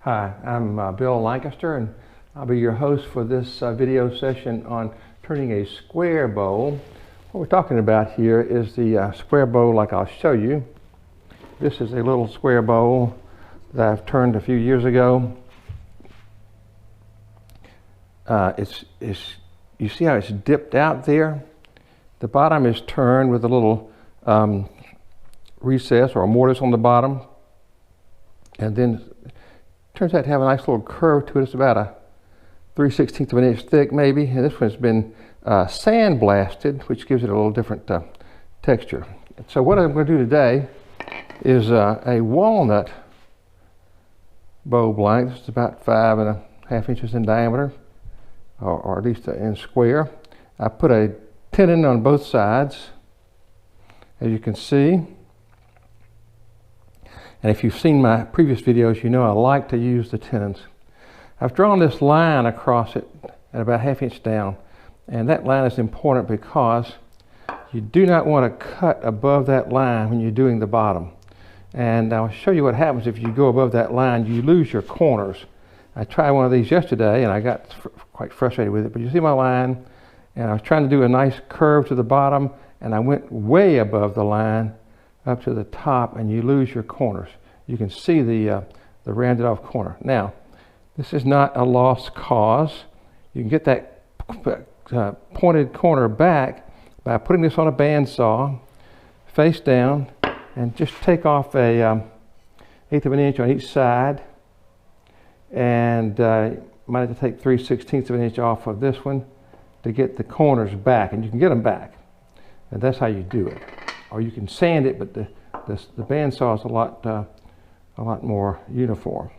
Hi, I'm Bill Lancaster, and I'll be your host for this video session on turning a square bowl. What we're talking about here is the square bowl like I'll show you. This is a little square bowl that I've turned a few years ago. You see how it's dipped out there? The bottom is turned with a little recess or a mortise on the bottom, and then turns out to have a nice little curve to it. It's about a 3/16 of an inch thick maybe, and this one's been sandblasted, which gives it a little different texture. So what I'm going to do today is a walnut bowl blank. This is about 5.5 inches in diameter, or at least in square. I put a tenon on both sides, as you can see. And if you've seen my previous videos, you know I like to use the tenons. I've drawn this line across it at about 1/2 inch down, and that line is important because you do not want to cut above that line when you're doing the bottom. And I'll show you what happens if you go above that line. You lose your corners. I tried one of these yesterday and I got quite frustrated with it, but you see my line, and I was trying to do a nice curve to the bottom, and I went way above the line up to the top, and you lose your corners. You can see the rounded off corner. Now, this is not a lost cause. You can get that pointed corner back by putting this on a bandsaw, face down, and just take off a 1/8 of an inch on each side, and might have to take 3/16 of an inch off of this one to get the corners back, and you can get them back, and that's how you do it. Or you can sand it, but the bandsaw is a lot more uniform.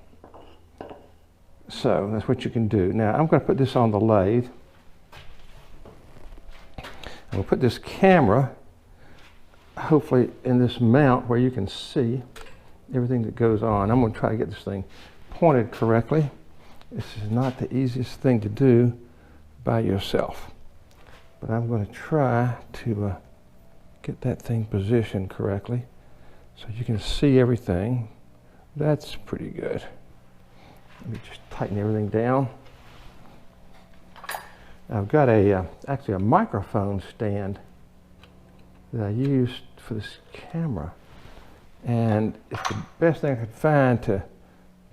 So that's what you can do. Now I'm going to put this on the lathe. We'll put this camera hopefully in this mount where you can see everything that goes on. I'm going to try to get this thing pointed correctly. This is not the easiest thing to do by yourself, but I'm going to try to get that thing positioned correctly so you can see everything. That's pretty good. Let me just tighten everything down. I've got actually a microphone stand that I used for this camera, and it's the best thing I could find to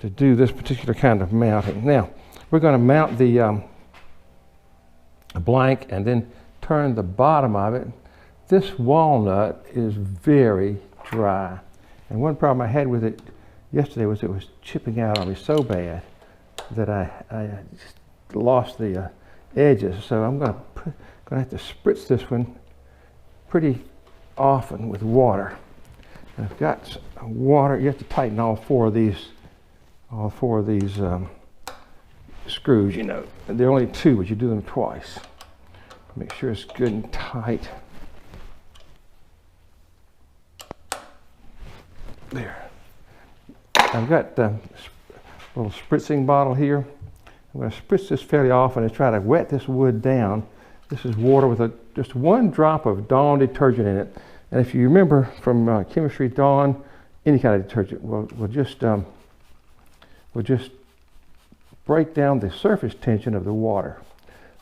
do this particular kind of mounting. Now we're going to mount the blank and then turn the bottom of it. This walnut is very dry, and one problem I had with it yesterday was it was chipping out on me so bad that I just lost the edges. So I'm going to have to spritz this one pretty often with water. And I've got water. You have to tighten all four of these screws. You know, there are only two, but you do them twice. Make sure it's good and tight. There. I've got a little spritzing bottle here. I'm going to spritz this fairly often and try to wet this wood down. This is water with just 1 drop of Dawn detergent in it. And if you remember from chemistry, Dawn, any kind of detergent will just break down the surface tension of the water.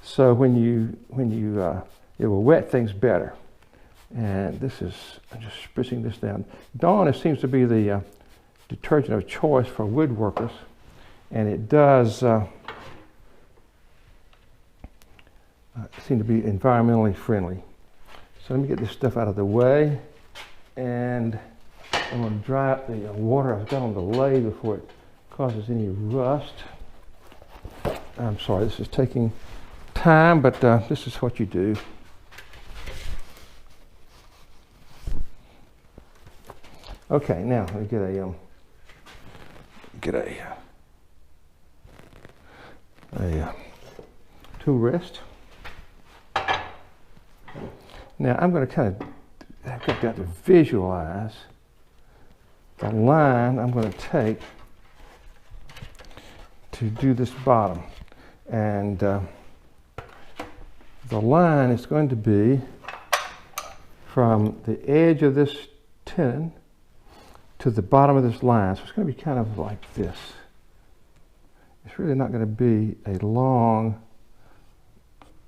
So it will wet things better. And I'm just spritzing this down. Dawn seems to be the detergent of choice for woodworkers, and it does seem to be environmentally friendly. So let me get this stuff out of the way, and I'm going to dry up the water I've got on the lathe before it causes any rust. I'm sorry, this is taking time, but this is what you do. Okay, now let me get a tool rest. Now I'm going to I've got to visualize the line I'm going to take to do this bottom, and the line is going to be from the edge of this tenon to the bottom of this line. So it's going to be kind of like this. it's really not going to be a long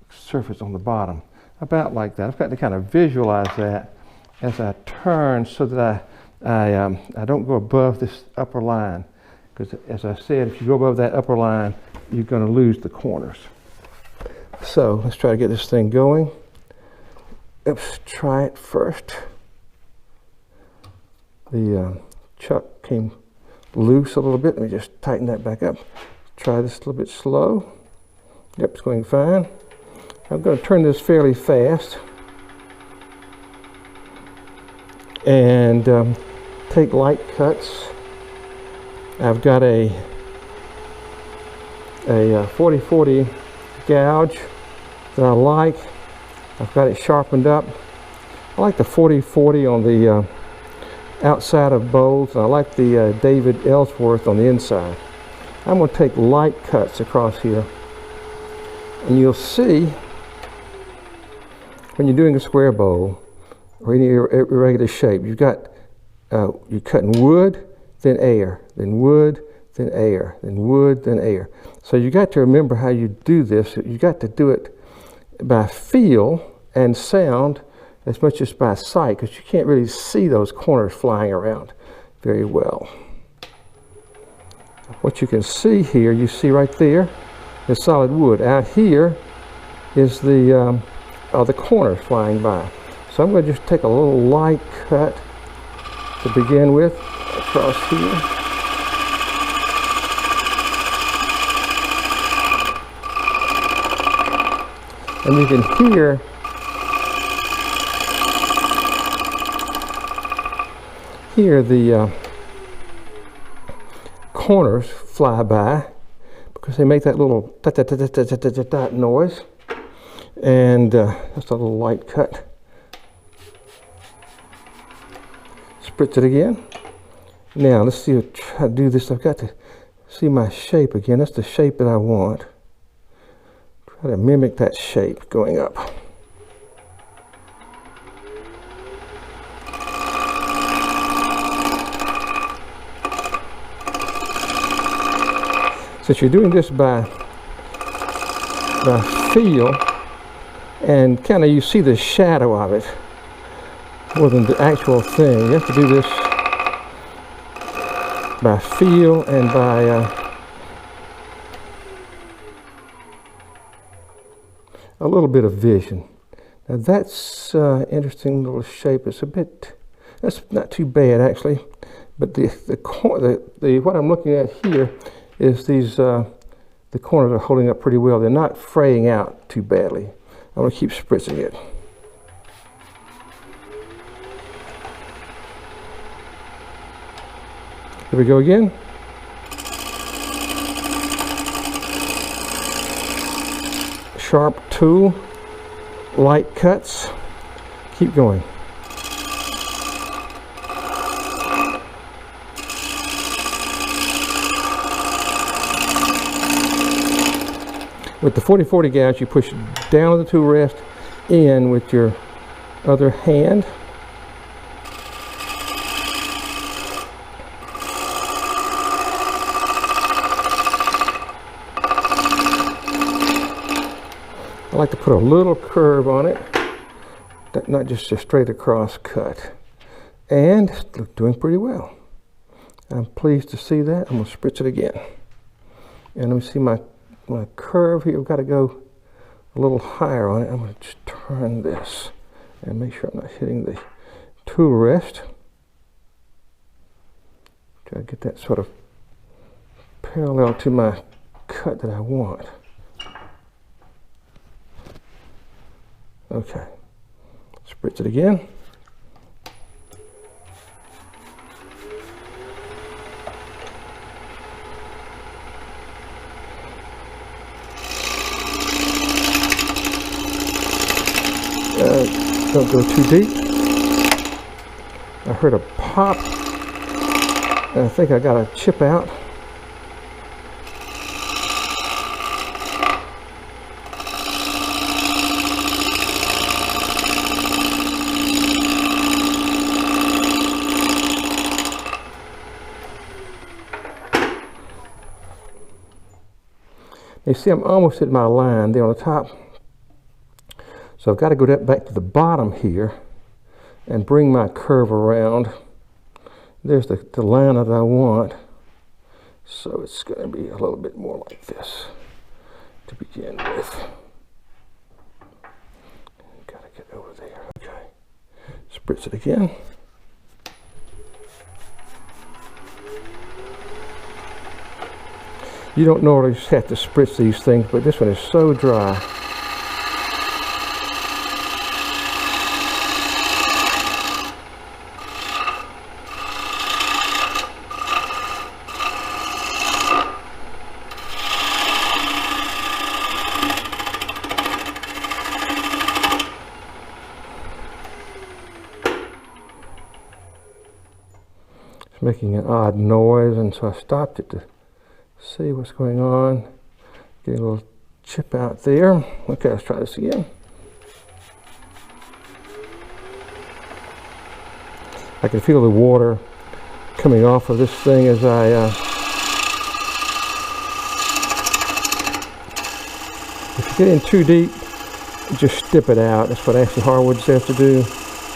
surface on the bottom. About like that. I've got to kind of visualize that as I turn so that I don't go above this upper line. Because as I said, if you go above that upper line, you're going to lose the corners. So let's try to get this thing going. Let's try it first. The chuck came loose a little bit. Let me just tighten that back up. Try this a little bit slow. Yep, it's going fine. I'm going to turn this fairly fast and take light cuts. I've got a 40-40 gouge that I like. I've got it sharpened up. I like the 40-40 on the outside of bowls, and I like the David Ellsworth on the inside. I'm going to take light cuts across here, and you'll see when you're doing a square bowl or any irregular shape, you've got you're cutting wood, then air, then wood, then air, then wood, then air. So you got to remember how you do this. You got to do it by feel and sound as much as by sight, because you can't really see those corners flying around very well. What you can see here, you see right there, is solid wood. Out here is the corners flying by. So I'm going to just take a little light cut to begin with across here. And you can hear the corners fly by because they make that little dot noise. And just a little light cut. Spritz it again. Now let's see, try to do this. I've got to see my shape again. That's the shape that I want. Try to mimic that shape going up. Since you're doing this by feel, and kind of you see the shadow of it more than the actual thing. You have to do this by feel and by a little bit of vision. Now that's interesting little shape. It's a bit, that's not too bad actually, but what I'm looking at here is these the corners are holding up pretty well. They're not fraying out too badly. I'm going to keep spritzing it. Here we go again. Sharp tool, light cuts. Keep going. With the 40-40 gouge, you push down the tool rest in with your other hand. I like to put a little curve on it, not just a straight across cut. And it's doing pretty well. I'm pleased to see that. I'm going to spritz it again. And let me see my curve here. I've got to go a little higher on it. I'm going to just turn this and make sure I'm not hitting the tool rest. Try to get that sort of parallel to my cut that I want. Okay, spritz it again. Don't go too deep. I heard a pop, and I think I got a chip out. You see, I'm almost at my line there on the top. So I've got to go back to the bottom here and bring my curve around. There's the line that I want. So it's going to be a little bit more like this to begin with. Got to get over there. Okay. Spritz it again. You don't normally have to spritz these things, but this one is so dry. It's making an odd noise, and so I stopped it to see what's going on. Get a little chip out there. Okay, let's try this again. I can feel the water coming off of this thing as I if you get in too deep, just stip it out. That's what actually hardwood says to do.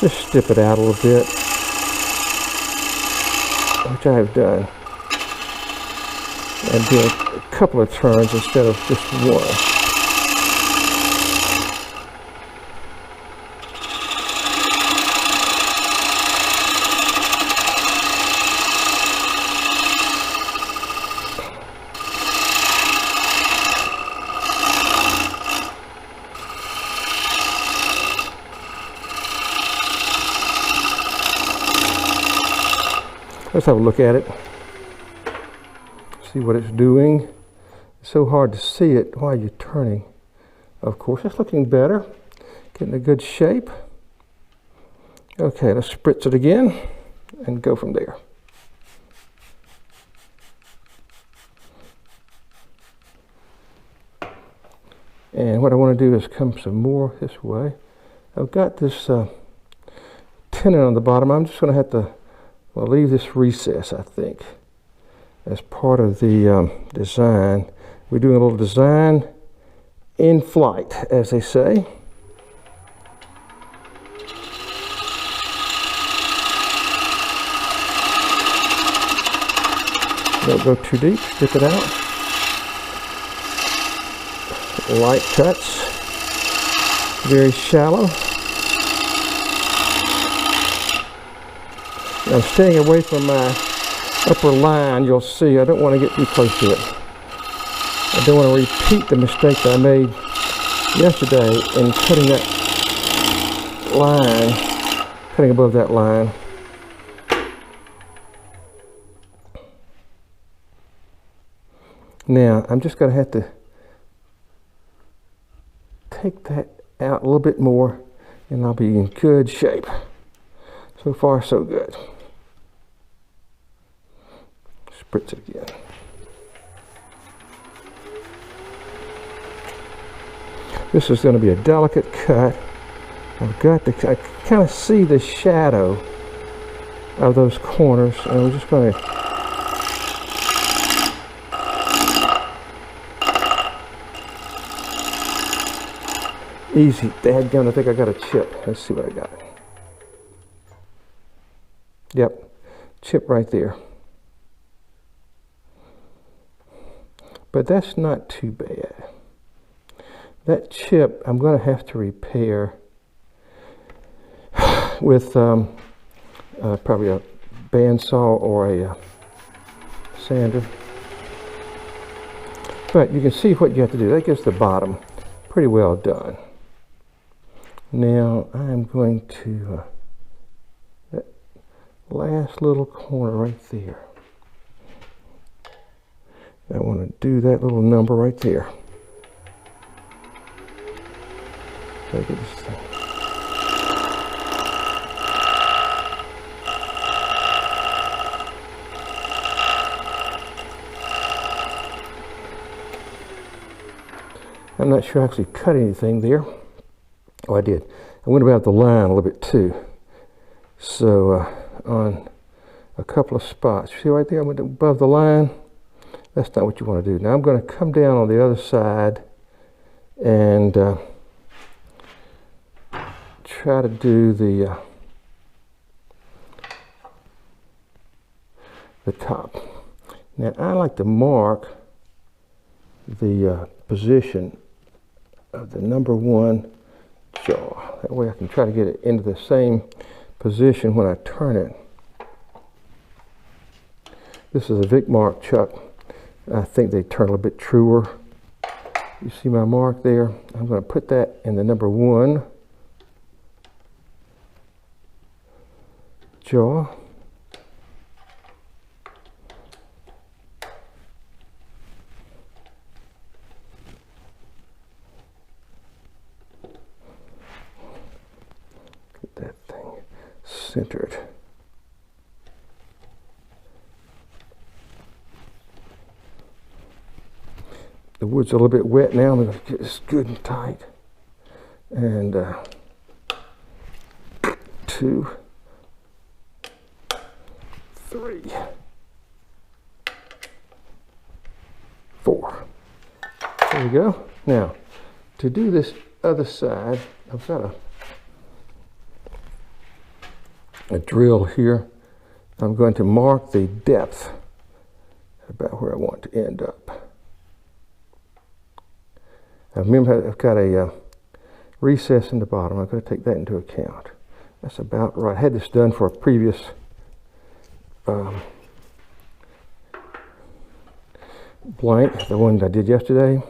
Just stip it out a little bit, which I have done. And do a couple of turns instead of just one. Let's have a look at it. See what it's doing. It's so hard to see it while you're turning. Of course, it's looking better. Getting a good shape. Okay, let's spritz it again and go from there. And what I want to do is come some more this way. I've got this tenon on the bottom. I'm just going to have to leave this recess, I think, as part of the design. We're doing a little design in flight, as they say. Don't go too deep, strip it out. Light cuts, very shallow. I'm staying away from my upper line. You'll see I don't want to get too close to it. I don't want to repeat the mistake that I made yesterday in cutting that line, cutting above that line. Now I'm just going to have to take that out a little bit more and I'll be in good shape. So far so good. Spritz it again. This is going to be a delicate cut. I kind of see the shadow of those corners, and we're just going to easy. Dadgum, I think I got a chip. Let's see what I got. Yep, chip right there. But that's not too bad. That chip I'm going to have to repair with probably a bandsaw or a sander. But you can see what you have to do. That gets the bottom pretty well done. Now I'm going to that last little corner right there. I want to do that little number right there. Look at this thing. I'm not sure I actually cut anything there. Oh, I did. I went about the line a little bit too. So on a couple of spots. See right there, I went above the line. That's not what you want to do. Now I'm going to come down on the other side and try to do the top. Now I like to mark the position of the number 1 jaw. That way I can try to get it into the same position when I turn it. This is a Vic Mark chuck. I think they turn a little bit truer. You see my mark there? I'm going to put that in the number 1 jaw. Get that thing centered. The wood's a little bit wet now. I'm going to get this good and tight. And 2, 3, 4. There we go. Now, to do this other side, I've got a drill here. I'm going to mark the depth about where I want to end up. Now remember, I've got a recess in the bottom. I'm going to take that into account. That's about right. I had this done for a previous blank, the one I did yesterday.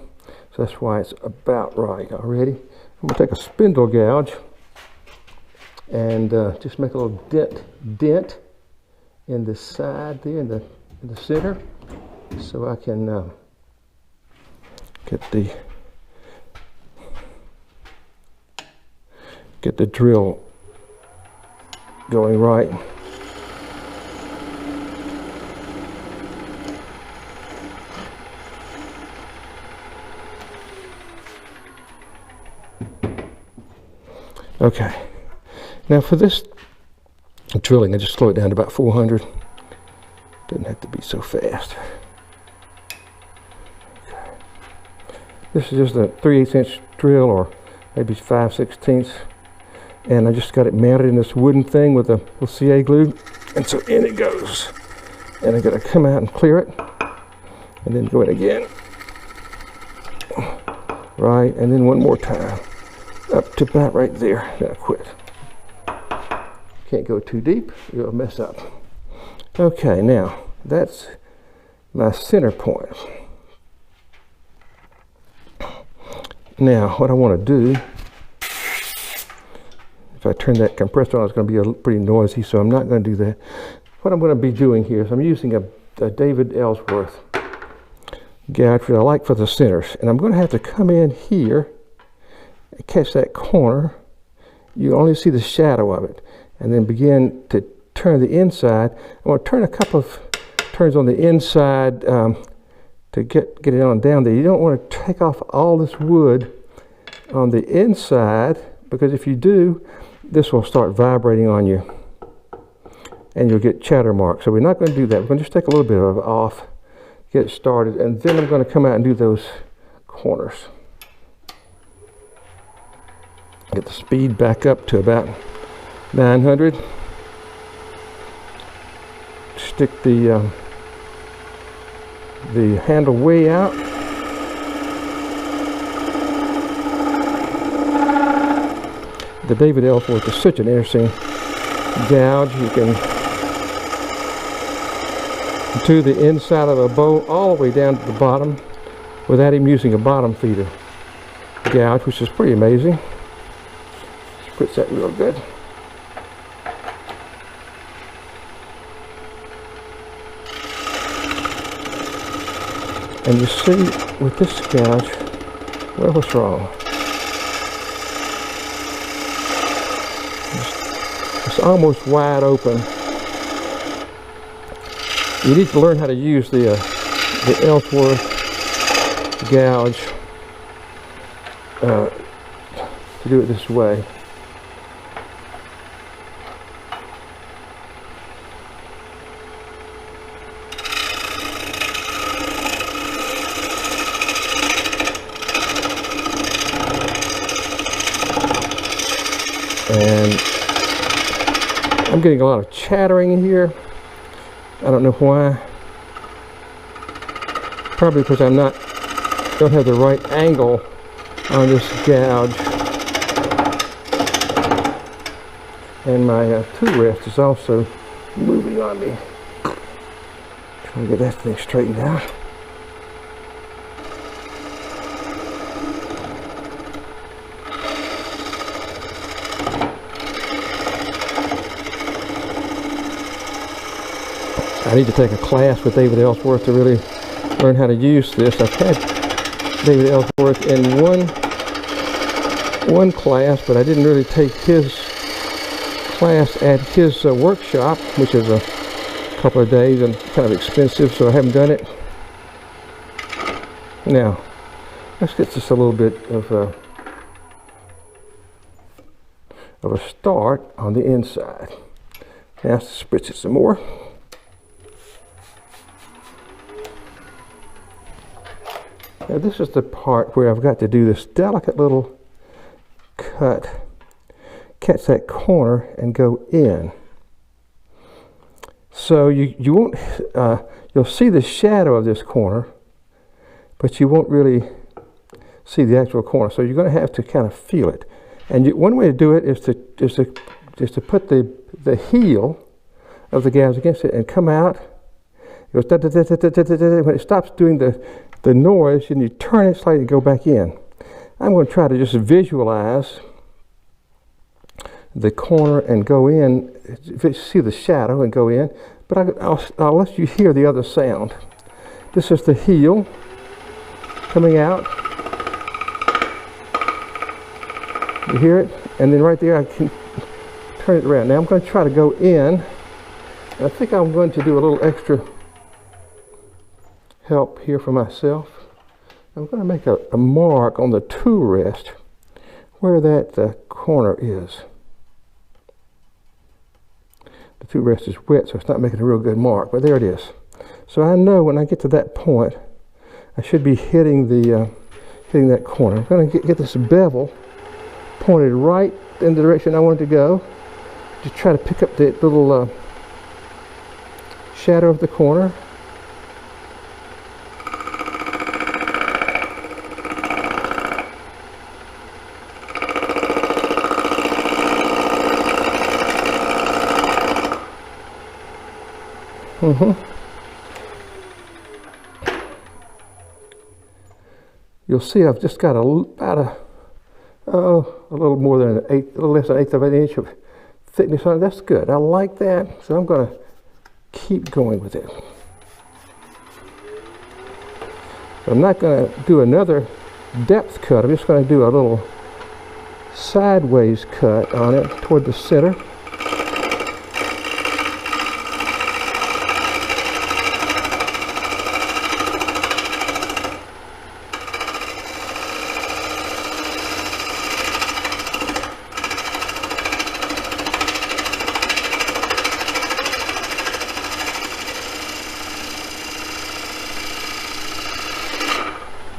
So that's why it's about right already. I'm going to take a spindle gouge and just make a little dent in the side there, in the center, so I can get the drill going right. Okay, now for this drilling, I just slow it down to about 400. Doesn't have to be so fast. Okay. This is just a 3/8 inch drill, or maybe 5/16. And I just got it mounted in this wooden thing with a little CA glue, and so in it goes. And I got to come out and clear it, and then go in again. Right, and then one more time. Up to about right there, then I quit. Can't go too deep, you'll mess up. Okay, now that's my center point. Now what I want to do, if I turn that compressor on, it's going to be pretty noisy, so I'm not going to do that. What I'm going to be doing here is I'm using a David Ellsworth gouge that I like for the centers, and I'm going to have to come in here and catch that corner. You only see the shadow of it, and then begin to turn the inside. I want to turn a couple of turns on the inside to get it on down there. You don't want to take off all this wood on the inside, because if you do, this will start vibrating on you and you'll get chatter marks. So we're not going to do that. We're going to just take a little bit of it off, get it started, and then I'm going to come out and do those corners. Get the speed back up to about 900. Stick the handle way out. The David Ellsworth is such an interesting gouge. You can do the inside of a bow all the way down to the bottom without even using a bottom feeder gouge, which is pretty amazing. Spritz that real good. And you see with this gouge, well, what's wrong? It's almost wide open. You need to learn how to use the Ellsworth gouge to do it this way. And I'm getting a lot of chattering in here. I don't know why. Probably because don't have the right angle on this gouge. And my tool rest is also moving on me. Trying to get that thing straightened out. I need to take a class with David Ellsworth to really learn how to use this. I've had David Ellsworth in one class, but I didn't really take his class at his workshop, which is a couple of days and kind of expensive, so I haven't done it. Now, let's get just a little bit of a start on the inside. Now, let's spritz it some more. Now this is the part where I've got to do this delicate little cut, catch that corner and go in. So you won't, you'll see the shadow of this corner, but you won't really see the actual corner. So you're going to have to kind of feel it. And one way to do it is to put the heel of the gouge against it and come out. It goes da, da, da, da, da, da, da, da. When it stops doing the noise, and you turn it slightly and go back in. I'm going to try to just visualize the corner and go in, see the shadow and go in, but I'll let you hear the other sound. This is the heel coming out. You hear it? And then right there I can turn it around. Now I'm going to try to go in. I think I'm going to do a little extra help here for myself. I'm going to make a mark on the tool rest where that corner is. The tool rest is wet, so it's not making a real good mark, but there it is. So I know when I get to that point, I should be hitting that corner. I'm going to get this bevel pointed right in the direction I want it to go. Just try to pick up the little shadow of the corner. You'll see I've just got about a little more than a little less than an eighth of an inch of thickness on it. That's good. I like that, so I'm going to keep going with it. I'm not going to do another depth cut. I'm just going to do a little sideways cut on it toward the center.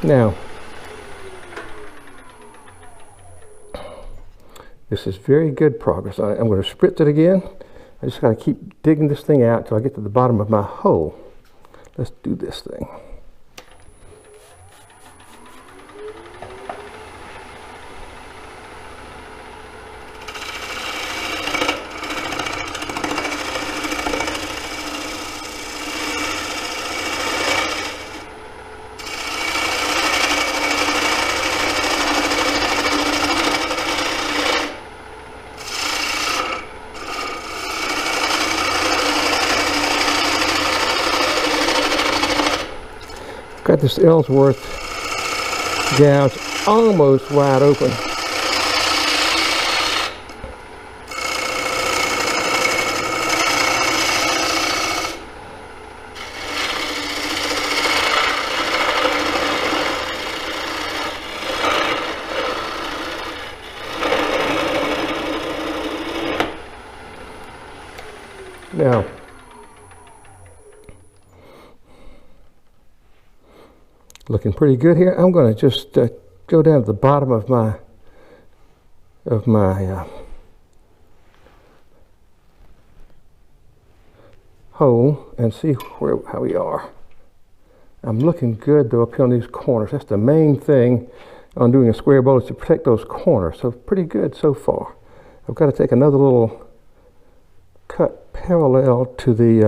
Now, this is very good progress. I'm going to spritz it again. I just got to keep digging this thing out until I get to the bottom of my hole. Let's do this thing. Got this Ellsworth gouge almost wide open. Now, looking pretty good here. I'm going to just go down to the bottom of my hole and see how we are. I'm looking good though up here on these corners. That's the main thing on doing a square bowl, is to protect those corners. So pretty good so far. I've got to take another little cut parallel to the,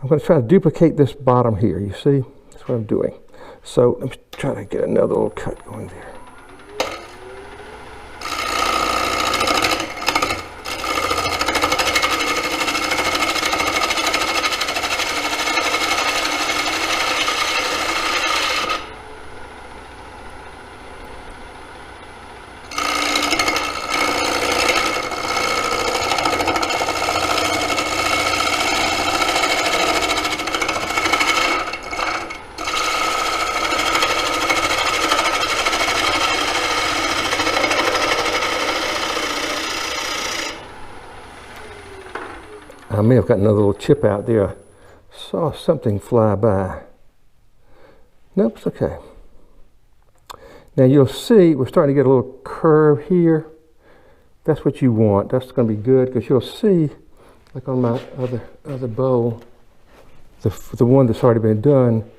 I'm going to try to duplicate this bottom here. You see, that's what I'm doing. So let me try to get another little cut going there. I may have got another little chip out there. I saw something fly by. Nope, it's okay. Now you'll see we're starting to get a little curve here. That's what you want. That's going to be good, because you'll see, like on my other bowl, the one that's already been done,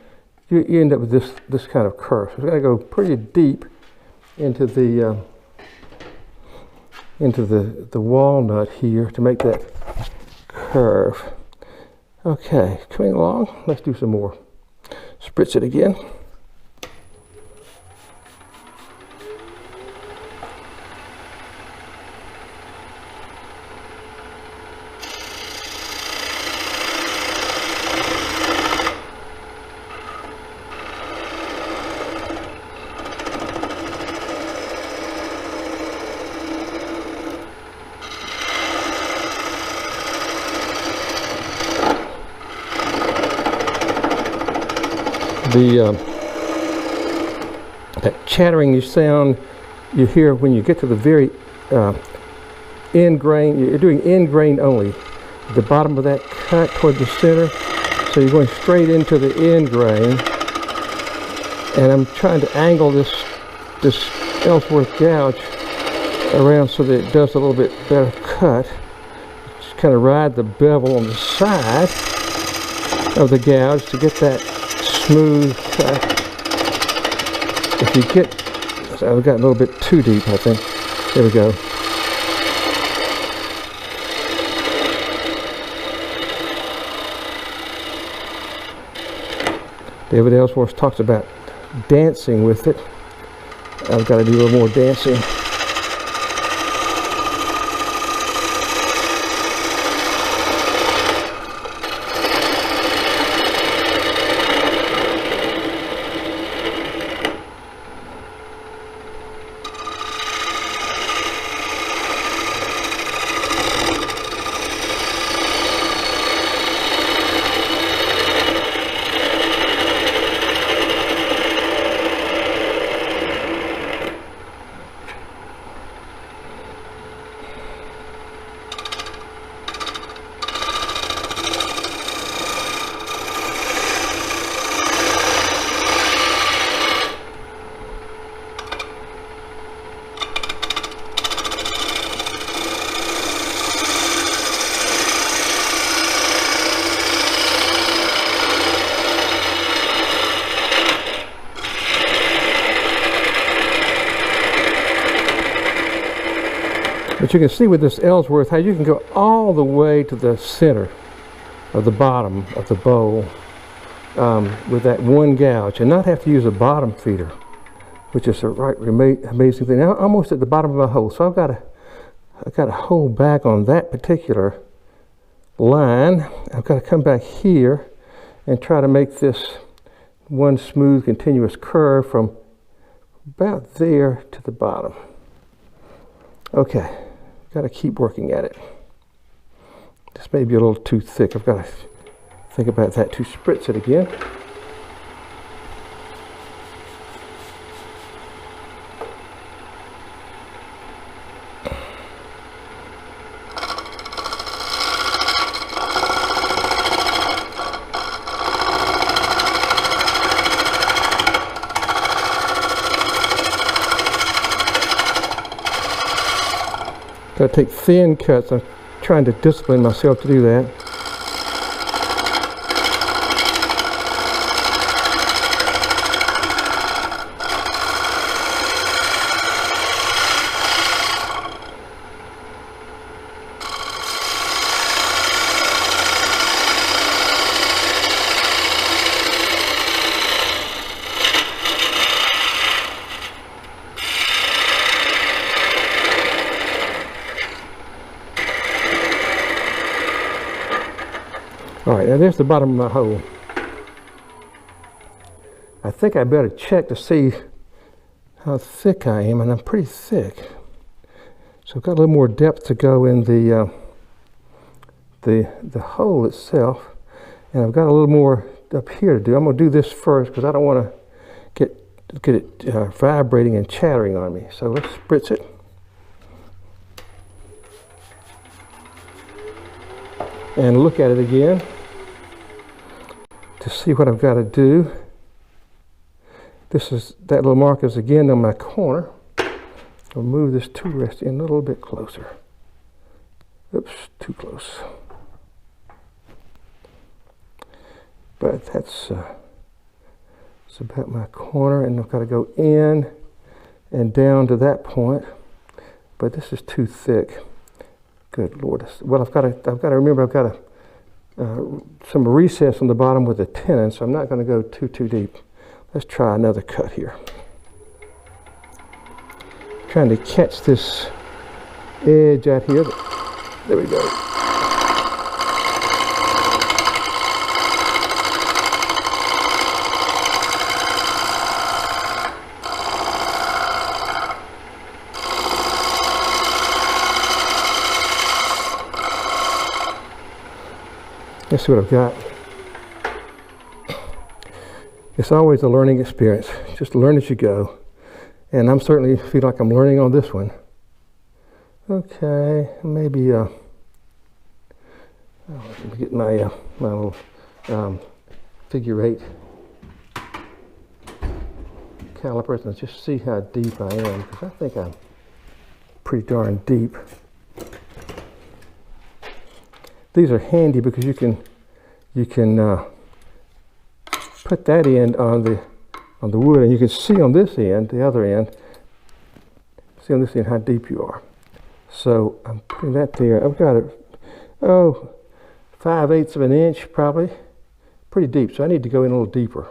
you end up with this kind of curve. So we're going to go pretty deep into the walnut here to make that curve. Okay, coming along. Let's do some more. Spritz it again. That chattering sound you hear when you get to the very end grain. You're doing end grain only. The bottom of that cut toward the center. So you're going straight into the end grain. And I'm trying to angle this Ellsworth gouge around so that it does a little bit better cut. Just kind of ride the bevel on the side of the gouge to get that smooth cut. If you get, so I've got a little bit too deep, I think. There we go. David Ellsworth talks about dancing with it. I've got to do a little more dancing. But you can see with this Ellsworth how you can go all the way to the center of the bottom of the bowl with that one gouge and not have to use a bottom feeder, which is a right amazing thing. Now I'm almost at the bottom of my hole, so I've got to hold back on that particular line. I've got to come back here and try to make this one smooth continuous curve from about there to the bottom. Okay. Got to keep working at it. This may be a little too thick. I've got to think about that to spritz it again. Got to take thin cuts. I'm trying to discipline myself to do that. All right, now there's the bottom of my hole. I think I better check to see how thick I am, and I'm pretty thick. So I've got a little more depth to go in the hole itself, and I've got a little more up here to do. I'm going to do this first because I don't want to get it vibrating and chattering on me. So let's spritz it. And look at it again to see what I've got to do. That little mark is again on my corner. I'll move this tool rest in a little bit closer. Oops, too close. But that's about my corner, and I've got to go in and down to that point. But this is too thick. Good Lord. Well, I've got to remember I've got some recess on the bottom with a tenon, so I'm not going to go too deep. Let's try another cut here. Trying to catch this edge out here. There we go. Let's see what I've got. It's always a learning experience. Just learn as you go. And I'm certainly feel like I'm learning on this one. Okay, maybe let me get my my little figure 8 calipers and just see how deep I am, because I think I'm pretty darn deep. These are handy because you can put that end on the wood, and you can see on this end, the other end, see on this end how deep you are. So I'm putting that there. I've got it, 5/8 of an inch probably, pretty deep. So I need to go in a little deeper.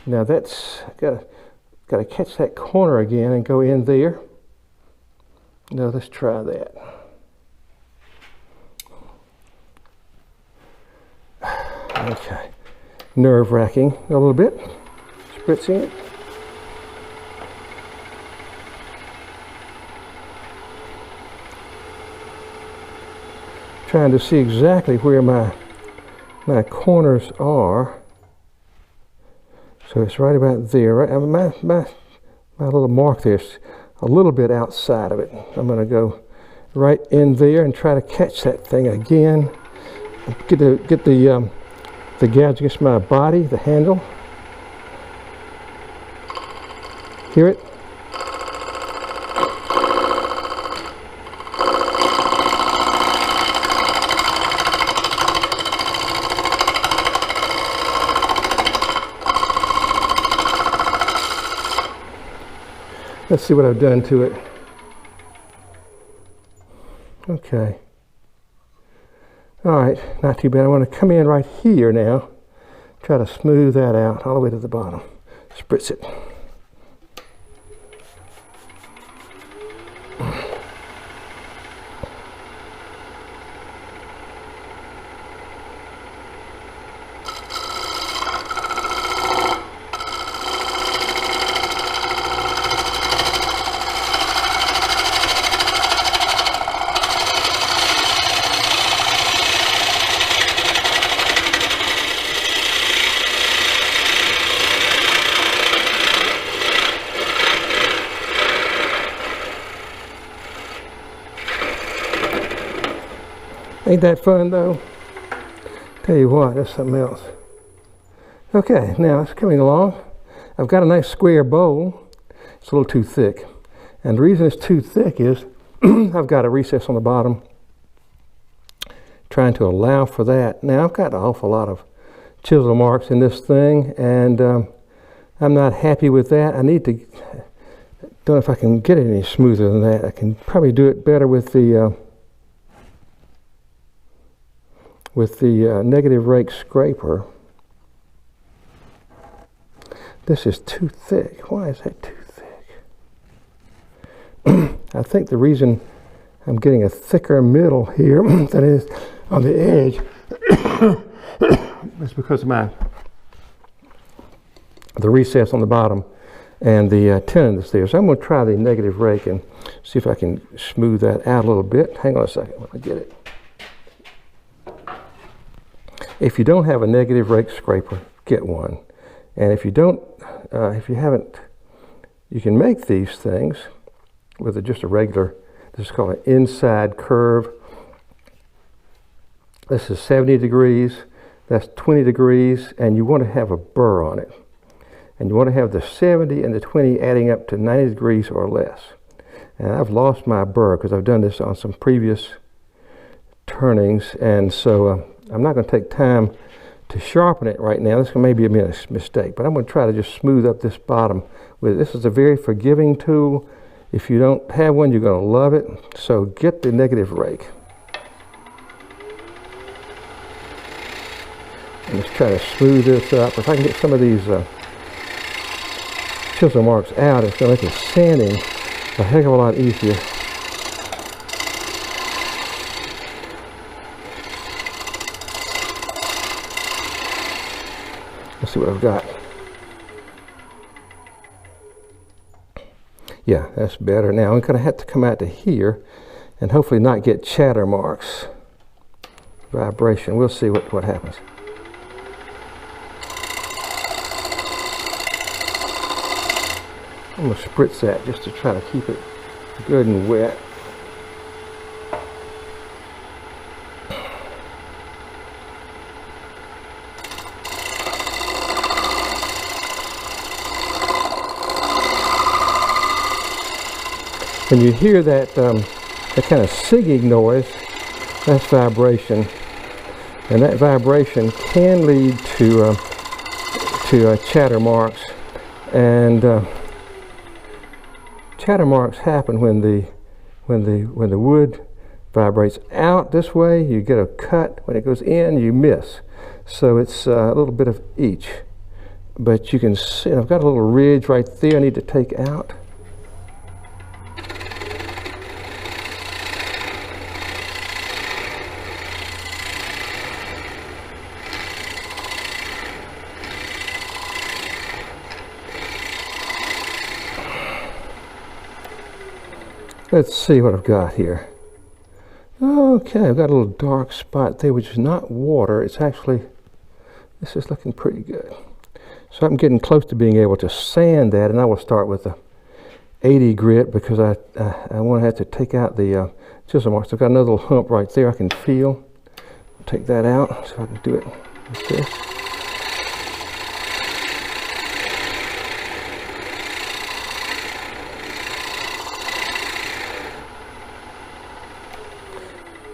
Now that's got to catch that corner again and go in there. Now let's try that. Okay, nerve-wracking a little bit. Spritzing it. Trying to see exactly where my corners are. So it's right about there. Right, my little mark there's a little bit outside of it. I'm going to go right in there and try to catch that thing again. Get the gouge against my body, the handle. Hear it? Let's see what I've done to it. Okay. All right, not too bad. I want to come in right here now. Try to smooth that out all the way to the bottom. Spritz it. Ain't that fun though? Tell you what, that's something else. Okay, now it's coming along. I've got a nice square bowl. It's a little too thick. And the reason it's too thick is I've got a recess on the bottom, trying to allow for that. Now I've got an awful lot of chisel marks in this thing, and I'm not happy with that. I need to, don't know if I can get it any smoother than that. I can probably do it better with the negative rake scraper. This is too thick. Why is that too thick? I think the reason I'm getting a thicker middle here than is on the edge It's because of the recess on the bottom and the tenon that's there. So I'm going to try the negative rake and see if I can smooth that out a little bit. Hang on a second when I get it. If you don't have a negative rake scraper, get one. And if you don't, if you haven't, you can make these things with just a regular, this is called an inside curve. This is 70 degrees, that's 20 degrees, and you want to have a burr on it. And you want to have the 70 and the 20 adding up to 90 degrees or less. And I've lost my burr because I've done this on some previous turnings, and so I'm not going to take time to sharpen it right now. This may be a mistake, but I'm going to try to just smooth up this bottom with it. This is a very forgiving tool. If you don't have one, you're going to love it. So get the negative rake. And let's try to smooth this up. If I can get some of these chisel marks out, it's going to make the sanding a heck of a lot easier. Let's see what I've got. Yeah, that's better. Now I'm going to have to come out to here and hopefully not get chatter marks. Vibration. We'll see what happens. I'm going to spritz that just to try to keep it good and wet. When you hear that, that kind of sigging noise, that's vibration. And that vibration can lead to chatter marks. And chatter marks happen when the wood vibrates out this way, you get a cut. When it goes in, you miss. So it's a little bit of each. But you can see, I've got a little ridge right there I need to take out. Let's see what I've got here. Okay, I've got a little dark spot there, which is not water. It's actually, this is looking pretty good. So I'm getting close to being able to sand that, and I will start with a 80 grit because I want to have to take out the chisel marks. I've got another little hump right there I can feel. Take that out so I can do it like this.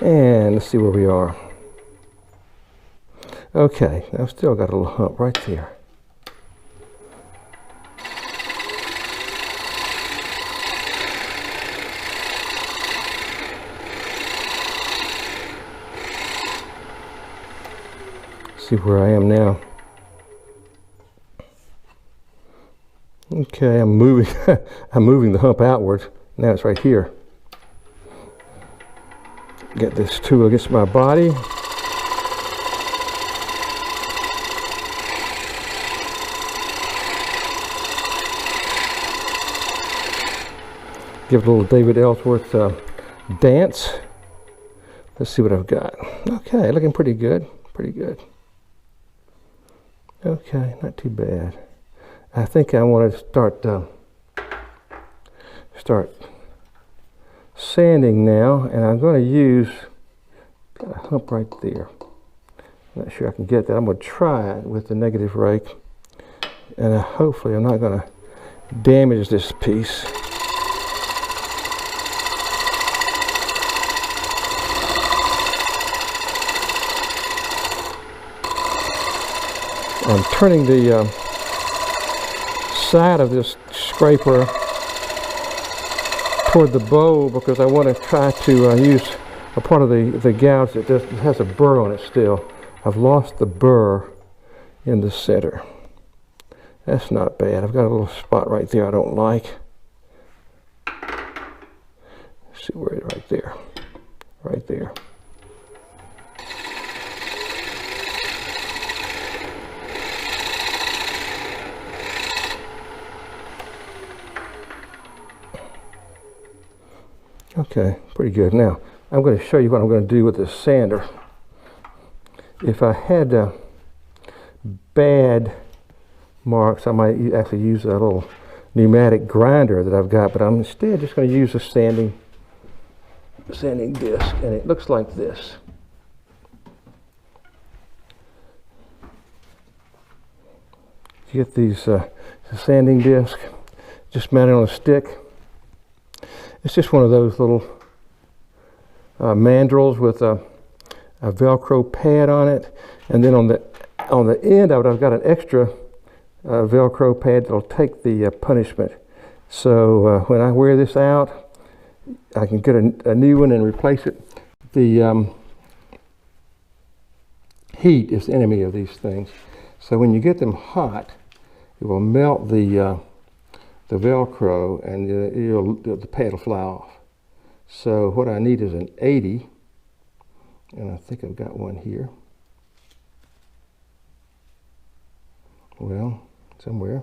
And let's see where we are. Okay, I've still got a little hump right there. See where I am now. Okay, I'm moving I'm moving the hump outwards. Now it's right here. Get this tool against my body. Give it a little David Ellsworth dance. Let's see what I've got. Okay, looking pretty good. Pretty good. Okay, not too bad. I think I want to start sanding now, and I'm going to use, got a hump right there. I'm not sure I can get that. I'm going to try it with the negative rake, and hopefully I'm not going to damage this piece. I'm turning the side of this scraper toward the bowl because I want to try to use a part of the gouge that has a burr on it still. I've lost the burr in the center. That's not bad. I've got a little spot right there I don't like. Let's see where it is, right there. Right there. Okay, pretty good. Now, I'm going to show you what I'm going to do with this sander. If I had bad marks, I might actually use a little pneumatic grinder that I've got, but I'm instead just going to use a sanding disc, and it looks like this. You get these sanding disc just mounted on a stick. It's just one of those little mandrels with a Velcro pad on it, and then on the end of it, I've got an extra Velcro pad that'll take the punishment. So when I wear this out, I can get a new one and replace it. The heat is the enemy of these things. So when you get them hot, it will melt the Velcro, and the pad will fly off. So what I need is an 80, and I think I've got one here. Well, somewhere.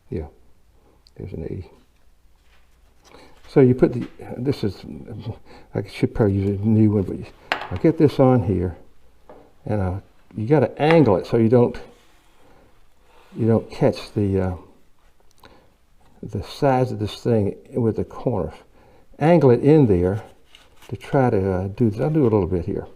Yeah, there's an 80. So you put I should probably use a new one, but I get this on here, and you got to angle it so you don't catch the sides of this thing with the corners. Angle it in there to try to do this. I'll do a little bit here.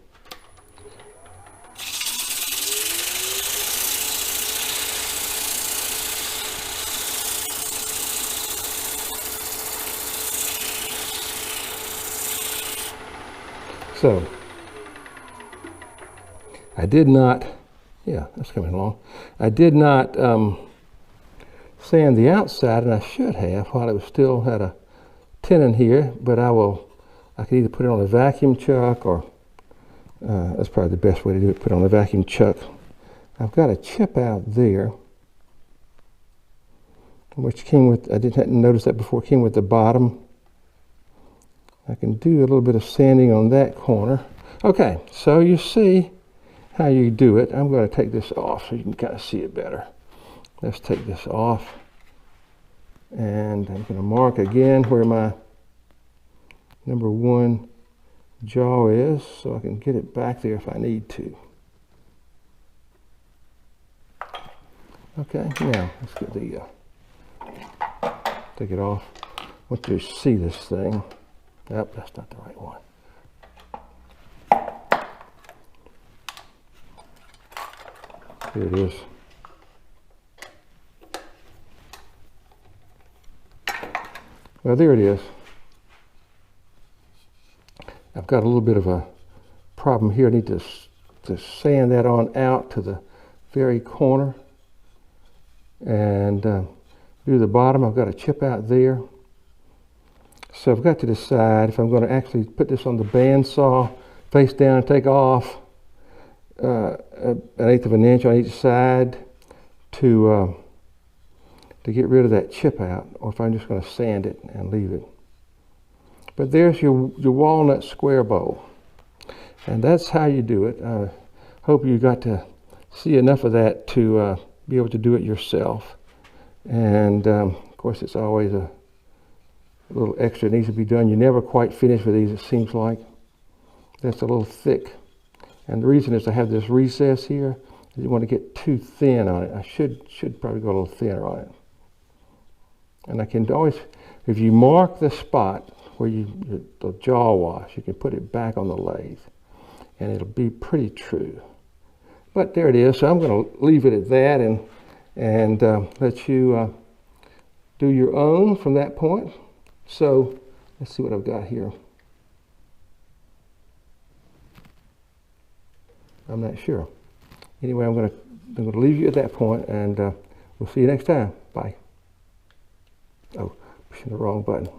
So, I did not, yeah, that's coming along. I did not sand the outside, and I should have while it still had a tenon here, but I can either put it on a vacuum chuck, or that's probably the best way to do it, put it on a vacuum chuck. I've got a chip out there, which came with, I didn't notice that before, came with the bottom. I can do a little bit of sanding on that corner. Okay, so you see how you do it. I'm going to take this off so you can kind of see it better. Let's take this off. And I'm going to mark again where my number 1 jaw is, so I can get it back there if I need to. Okay, now let's get take it off. I want you to see this thing. Nope, that's not the right one. Here it is. Well, there it is. I've got a little bit of a problem here. I need to sand that on out to the very corner, and do the bottom. I've got a chip out there. So I've got to decide if I'm going to actually put this on the bandsaw face down and take off an 1/8 of an inch on each side to get rid of that chip out, or if I'm just going to sand it and leave it. But there's your walnut square bowl, and that's how you do it. I hope you got to see enough of that to be able to do it yourself. And of course, it's always a little extra needs to be done. You never quite finish with these, it seems like. That's a little thick. And the reason is I have this recess here. I didn't want to get too thin on it. I should probably go a little thinner on it. And I can always, if you mark the spot where the jaw wash, you can put it back on the lathe, and it'll be pretty true. But there it is. So I'm going to leave it at that and let you do your own from that point. So let's see what I've got here. I'm not sure. Anyway, I'm going to leave you at that point, and we'll see you next time. Bye. Oh, pushing the wrong button.